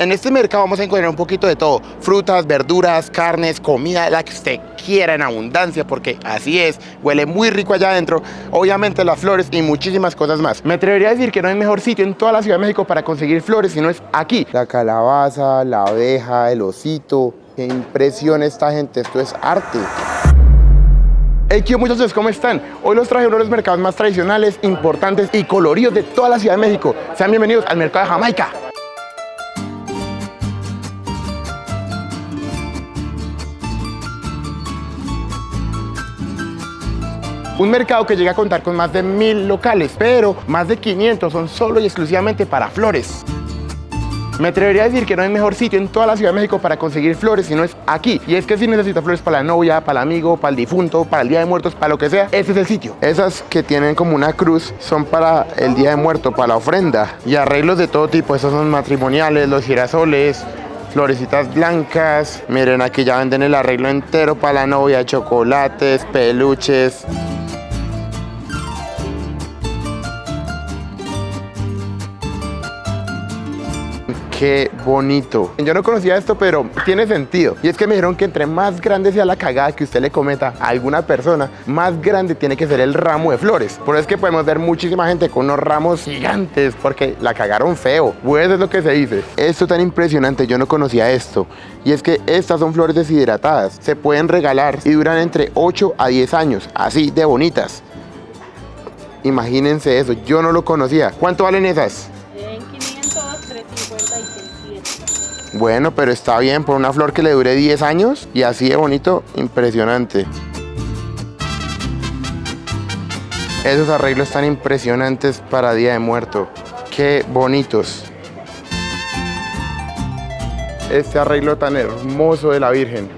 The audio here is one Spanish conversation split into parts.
En este mercado vamos a encontrar un poquito de todo, frutas, verduras, carnes, comida, la que usted quiera en abundancia, porque así es, huele muy rico allá adentro, obviamente las flores y muchísimas cosas más. Me atrevería a decir que no hay mejor sitio en toda la Ciudad de México para conseguir flores, sino es aquí. La calabaza, la abeja, el osito, qué impresión esta gente, esto es arte. Hey, ¿qué muchachos? ¿Cómo están? Hoy los traje uno de los mercados más tradicionales, importantes y coloridos de toda la Ciudad de México. Sean bienvenidos al mercado de Jamaica. Un mercado que llega a contar con más de 1000 locales, pero más de 500 son solo y exclusivamente para flores. Me atrevería a decir que no hay mejor sitio en toda la Ciudad de México para conseguir flores, sino es aquí. Y es que si necesita flores para la novia, para el amigo, para el difunto, para el Día de Muertos, para lo que sea, ese es el sitio. Esas que tienen como una cruz son para el Día de Muertos, para la ofrenda. Y arreglos de todo tipo, esos son matrimoniales, los girasoles, florecitas blancas. Miren, aquí ya venden el arreglo entero para la novia, chocolates, peluches. Qué bonito. Yo no conocía esto, pero tiene sentido. Y es que me dijeron que entre más grande sea la cagada que usted le cometa a alguna persona, más grande tiene que ser el ramo de flores. Por eso es que podemos ver muchísima gente con unos ramos gigantes, porque la cagaron feo. Pues es lo que se dice. Esto tan impresionante, yo no conocía esto. Y es que estas son flores deshidratadas. Se pueden regalar y duran entre 8 a 10 años, así de bonitas. Imagínense eso, yo no lo conocía. ¿Cuánto valen esas? Bueno, pero está bien por una flor que le dure 10 años y así de bonito, impresionante. Esos arreglos tan impresionantes para Día de Muerto. Qué bonitos. Este arreglo tan hermoso de la Virgen.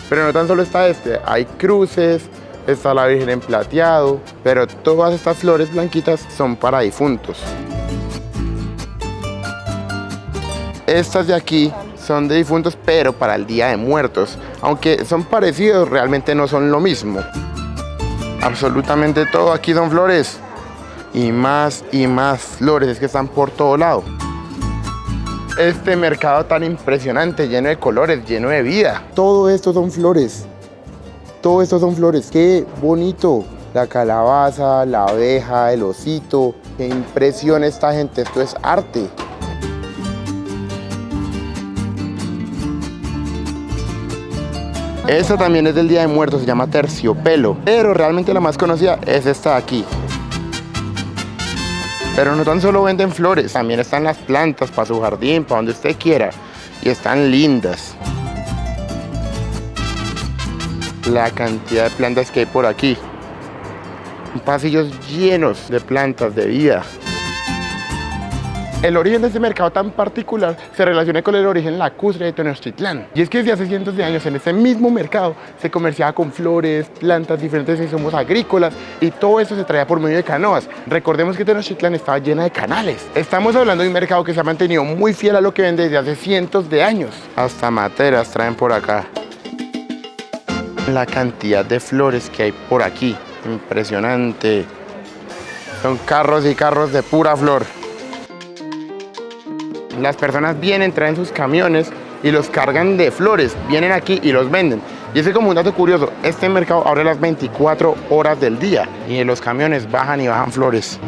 Pero no tan solo está este, hay cruces, está la Virgen en plateado, pero todas estas flores blanquitas son para difuntos. Estas de aquí son de difuntos, pero para el Día de Muertos. Aunque son parecidos, realmente no son lo mismo. Absolutamente todo aquí son flores. Y más flores, es que están por todo lado. Este mercado tan impresionante, lleno de colores, lleno de vida. Todo esto son flores. Todo esto son flores. ¡Qué bonito! La calabaza, la abeja, el osito. ¡Qué impresión esta gente! Esto es arte. Esta también es del Día de Muertos, se llama terciopelo, pero realmente la más conocida es esta de aquí. Pero no tan solo venden flores, también están las plantas para su jardín, para donde usted quiera, y están lindas. La cantidad de plantas que hay por aquí. Pasillos llenos de plantas, de vida. El origen de este mercado tan particular se relaciona con el origen lacustre de Tenochtitlán. Y es que desde hace cientos de años en este mismo mercado se comerciaba con flores, plantas, diferentes insumos agrícolas y todo eso se traía por medio de canoas. Recordemos que Tenochtitlán estaba llena de canales. Estamos hablando de un mercado que se ha mantenido muy fiel a lo que vende desde hace cientos de años. Hasta materas traen por acá. La cantidad de flores que hay por aquí, impresionante. Son carros y carros de pura flor. Las personas vienen, traen sus camiones y los cargan de flores, vienen aquí y los venden. Y es que, como un dato curioso, este mercado abre las 24 horas del día y en los camiones bajan y bajan flores.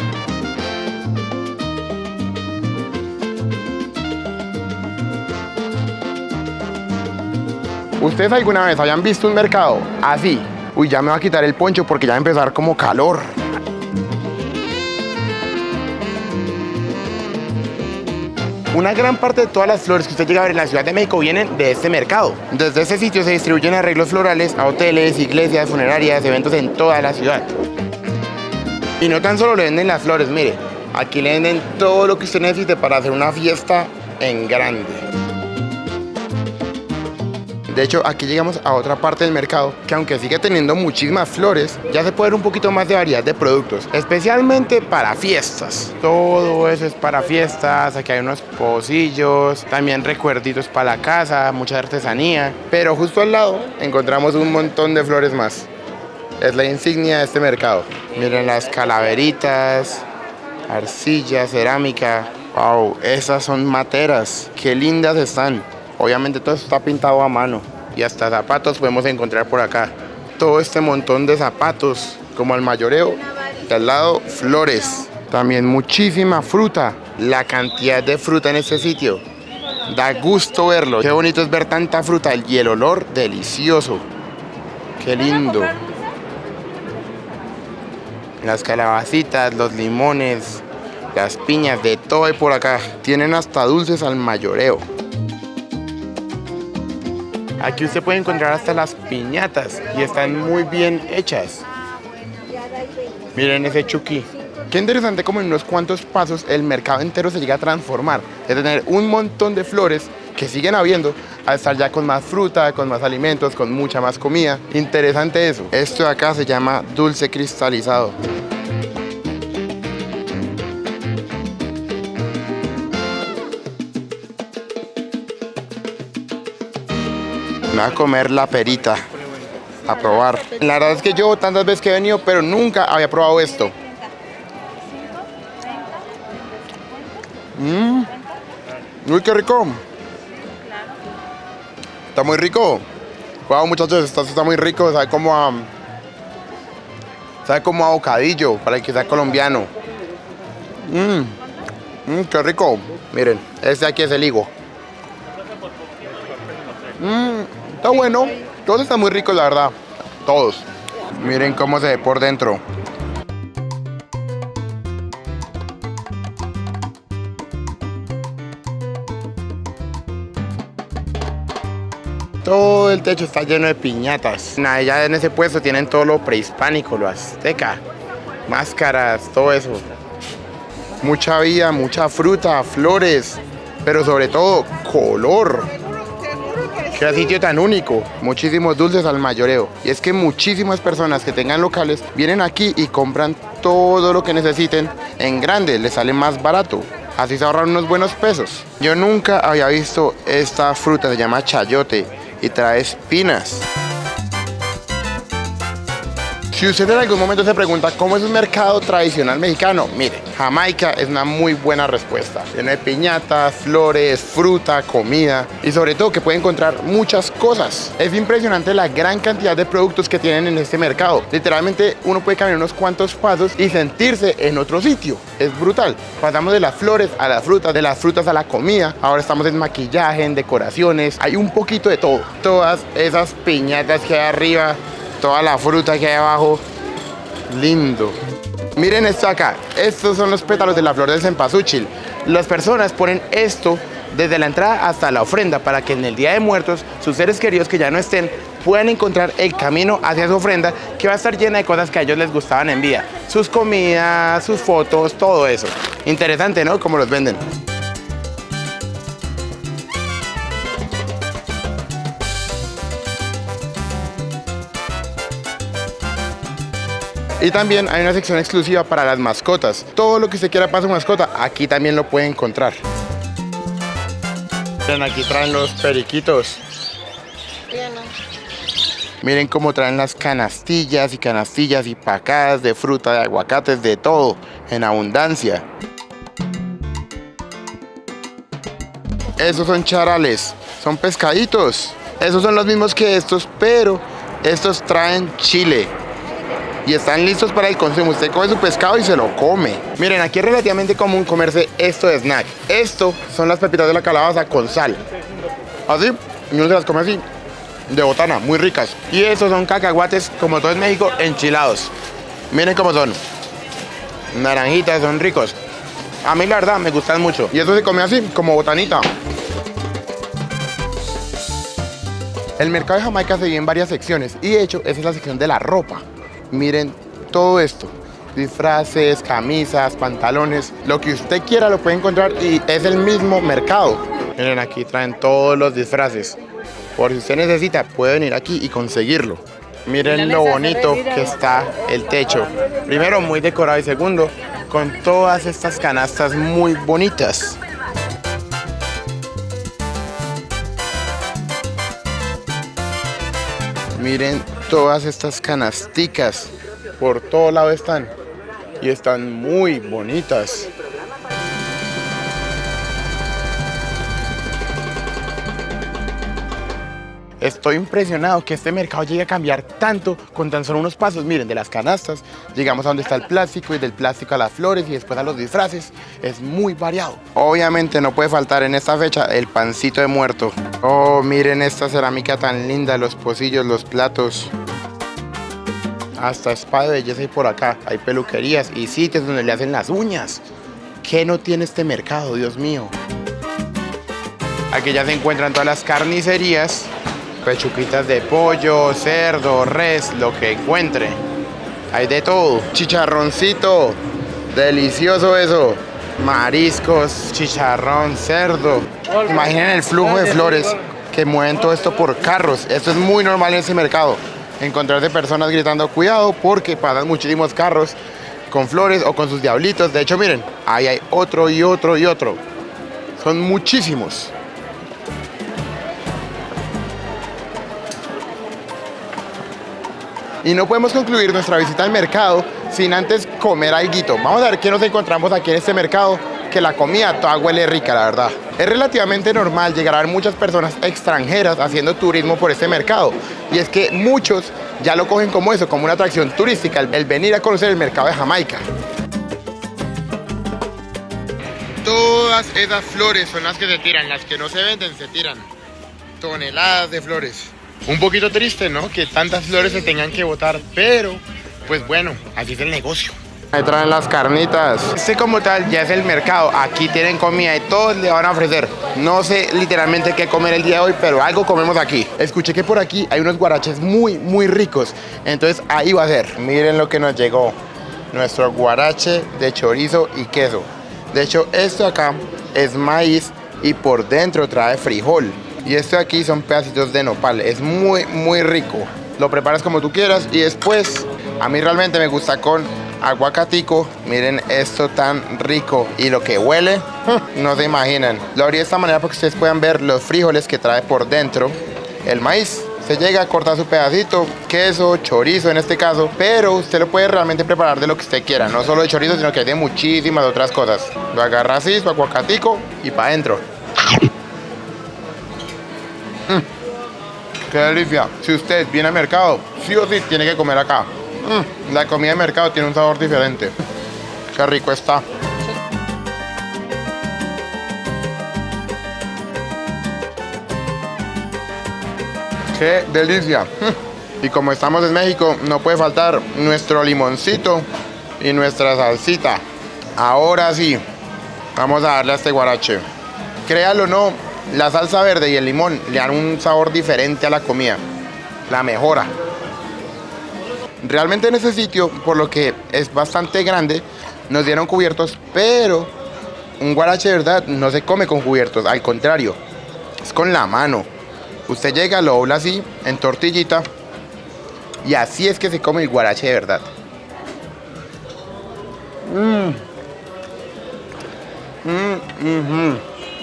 ¿Ustedes alguna vez hayan visto un mercado así? Uy, ya me va a quitar el poncho porque ya va a empezar como calor. Una gran parte de todas las flores que usted llega a ver en la Ciudad de México vienen de este mercado. Desde este sitio se distribuyen arreglos florales a hoteles, iglesias, funerarias, eventos en toda la ciudad. Y no tan solo le venden las flores, mire, aquí le venden todo lo que usted necesite para hacer una fiesta en grande. De hecho, aquí llegamos a otra parte del mercado que, aunque sigue teniendo muchísimas flores, ya se puede ver un poquito más de variedad de productos, especialmente para fiestas. Todo eso es para fiestas. Aquí hay unos pocillos, también recuerditos para la casa, mucha artesanía. Pero justo al lado encontramos un montón de flores más. Es la insignia de este mercado. Miren las calaveritas, arcilla, cerámica. Wow, esas son materas. Qué lindas están. Obviamente todo esto está pintado a mano. Y hasta zapatos podemos encontrar por acá. Todo este montón de zapatos, como al mayoreo. Y al lado, flores. También muchísima fruta. La cantidad de fruta en este sitio. Da gusto verlo. Qué bonito es ver tanta fruta. Y el olor delicioso. Qué lindo. Las calabacitas, los limones, las piñas, de todo hay por acá. Tienen hasta dulces al mayoreo. Aquí usted puede encontrar hasta las piñatas y están muy bien hechas. Miren ese Chucky. Qué interesante como en unos cuantos pasos el mercado entero se llega a transformar. De tener un montón de flores que siguen habiendo a estar ya con más fruta, con más alimentos, con mucha más comida. Interesante eso. Esto de acá se llama dulce cristalizado. Me voy a comer la perita, a probar. La verdad es que yo tantas veces que he venido, pero nunca había probado esto. Uy, qué rico. Está muy rico. Wow, muchachos, esto está muy rico. Sabe como a bocadillo, para el que sea colombiano. Qué rico. Miren, este aquí es el higo. Está bueno. Todos están muy ricos, la verdad. Todos. Miren cómo se ve por dentro. Todo el techo está lleno de piñatas. Allá en ese puesto tienen todo lo prehispánico, lo azteca, máscaras, todo eso. Mucha vida, mucha fruta, flores, pero sobre todo color. Qué sitio tan único. Muchísimos dulces al mayoreo. Y es que muchísimas personas que tengan locales vienen aquí y compran todo lo que necesiten en grande. Les sale más barato. Así se ahorran unos buenos pesos. Yo nunca había visto esta fruta, se llama chayote y trae espinas. Si usted en algún momento se pregunta cómo es un mercado tradicional mexicano, mire, Jamaica es una muy buena respuesta. Tiene piñatas, flores, fruta, comida y sobre todo que puede encontrar muchas cosas. Es impresionante la gran cantidad de productos que tienen en este mercado. Literalmente uno puede caminar unos cuantos pasos y sentirse en otro sitio. Es brutal. Pasamos de las flores a las frutas, de las frutas a la comida. Ahora estamos en maquillaje, en decoraciones. Hay un poquito de todo. Todas esas piñatas que hay arriba, toda la fruta que hay abajo, lindo. Miren esto acá, estos son los pétalos de la flor del cempasúchil. Las personas ponen esto desde la entrada hasta la ofrenda para que en el Día de Muertos sus seres queridos que ya no estén puedan encontrar el camino hacia su ofrenda, que va a estar llena de cosas que a ellos les gustaban en vida. Sus comidas, sus fotos, todo eso. Interesante, ¿no? Cómo los venden. Y también hay una sección exclusiva para las mascotas. Todo lo que usted quiera para su mascota, aquí también lo puede encontrar. Miren, aquí traen los periquitos. Miren cómo traen las canastillas y pacadas de fruta, de aguacates, de todo, en abundancia. Esos son charales, son pescaditos. Esos son los mismos que estos, pero estos traen chile. Y están listos para el consumo. Usted coge su pescado y se lo come. Miren, aquí es relativamente común comerse esto de snack. Esto son las pepitas de la calabaza con sal. Así, y uno se las come así, de botana, muy ricas. Y estos son cacahuates, como todo en México, enchilados. Miren cómo son. Naranjitas, son ricos. A mí la verdad me gustan mucho. Y eso se come así, como botanita. El mercado de Jamaica se divide en varias secciones. Y de hecho, esa es la sección de la ropa. Miren todo esto, disfraces, camisas, pantalones, lo que usted quiera lo puede encontrar y es el mismo mercado. Miren, aquí traen todos los disfraces. Por si usted necesita, puede venir aquí y conseguirlo. Miren lo bonito que está el techo. Primero, muy decorado y segundo, con todas estas canastas muy bonitas. Miren todas estas canasticas, por todo lado están y están muy bonitas. Estoy impresionado que este mercado llegue a cambiar tanto con tan solo unos pasos. Miren, de las canastas llegamos a donde está el plástico y del plástico a las flores y después a los disfraces. Es muy variado. Obviamente no puede faltar en esta fecha el pancito de muerto. Oh, miren esta cerámica tan linda, los pocillos, los platos. Hasta spa de belleza hay por acá. Hay peluquerías y sitios donde le hacen las uñas. ¿Qué no tiene este mercado, Dios mío? Aquí ya se encuentran todas las carnicerías. Pechuquitas de pollo, cerdo, res, lo que encuentre. Hay de todo. Chicharroncito. Delicioso eso. Mariscos, chicharrón, cerdo. Imaginen el flujo de flores que mueven todo esto por carros. Esto es muy normal en ese mercado. Encontrarse personas gritando cuidado porque pasan muchísimos carros con flores o con sus diablitos. De hecho, miren, ahí hay otro y otro y otro. Son muchísimos. Y no podemos concluir nuestra visita al mercado sin antes comer alguito. Vamos a ver qué nos encontramos aquí en este mercado, que la comida toda huele rica, la verdad. Es relativamente normal llegar a ver muchas personas extranjeras haciendo turismo por este mercado. Y es que muchos ya lo cogen como eso, como una atracción turística, el venir a conocer el mercado de Jamaica. Todas esas flores son las que se tiran, las que no se venden se tiran. Toneladas de flores. Un poquito triste, ¿no? Que tantas flores se tengan que botar, pero pues bueno, así es el negocio. Ahí traen las carnitas. Este como tal ya es el mercado. Aquí tienen comida y todos le van a ofrecer. No sé literalmente qué comer el día de hoy, pero algo comemos aquí. Escuché que por aquí hay unos guaraches muy ricos. Entonces ahí va a ser. Miren lo que nos llegó. Nuestro guarache de chorizo y queso. De hecho, esto acá es maíz y por dentro trae frijol. Y esto de aquí son pedacitos de nopal. Es muy rico. Lo preparas como tú quieras y después, a mí realmente me gusta con aguacatico. Miren esto tan rico y lo que huele, no se imaginan. Lo abrí de esta manera para que ustedes puedan ver los frijoles que trae por dentro el maíz. Se llega a cortar su pedacito, queso, chorizo en este caso, pero usted lo puede realmente preparar de lo que usted quiera, no solo de chorizo, sino que hay de muchísimas otras cosas. Lo agarra así, su aguacatico y para adentro. ¡Qué delicia! Si usted viene al mercado, sí o sí tiene que comer acá. La comida de mercado tiene un sabor diferente. ¡Qué rico está! ¡Qué delicia! Y como estamos en México, no puede faltar nuestro limoncito y nuestra salsita. Ahora sí, vamos a darle a este guarache. Créalo o no, la salsa verde y el limón le dan un sabor diferente a la comida. La mejora. Realmente en ese sitio, por lo que es bastante grande, nos dieron cubiertos, pero un guarache de verdad no se come con cubiertos, al contrario, es con la mano. Usted llega, lo dobla así, en tortillita, y así es que se come el guarache de verdad.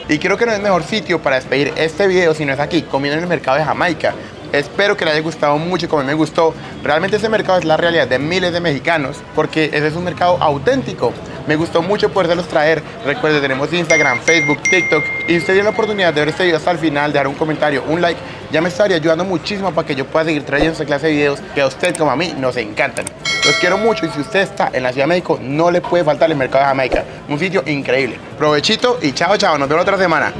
Y creo que no es el mejor sitio para despedir este video si no es aquí, comiendo en el mercado de Jamaica. Espero que les haya gustado mucho como a mí me gustó. Realmente este mercado es la realidad de miles de mexicanos porque ese es un mercado auténtico. Me gustó mucho podérselos traer. Recuerden, tenemos Instagram, Facebook, TikTok. Y si usted tiene la oportunidad de ver este video hasta el final, de dar un comentario, un like, ya me estaría ayudando muchísimo para que yo pueda seguir trayendo esta clase de videos que a usted como a mí nos encantan. Los quiero mucho y si usted está en la Ciudad de México, no le puede faltar el mercado de Jamaica. Un sitio increíble. Provechito y chao, chao. Nos vemos otra semana.